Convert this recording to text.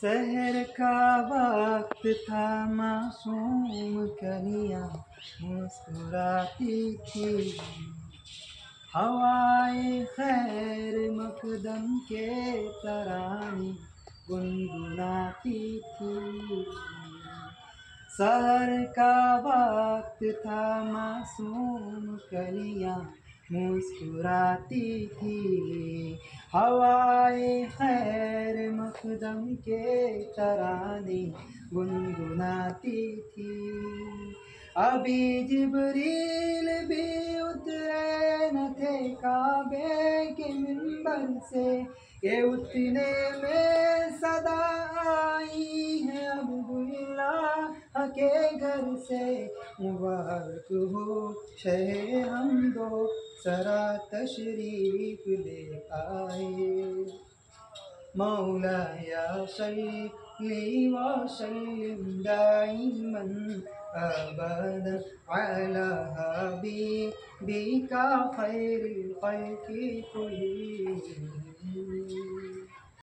سحر کا وقت تھا، معصوم کلیاں مسکراتی تھی، ہوائے خیر مقدم کے ترانے گنگناتی تھی۔ سحر کا وقت تھا، معصوم کلیاں مسکراتی تھی، ہوائے خیر مقدم کے ترانے گنگناتی تھی۔ ابھی جبریل بھی اترے نہ تھے کعبے کے منبر سے، کہ اتنے میں صدا آئی ہے عبداللہ کے گھر سے۔ مبارک ہو شہ حمد و سرا تشریف لے آئے، مولایا صلی وسلم دائما ابدا علی حبیبک خیر الخلق کلہم۔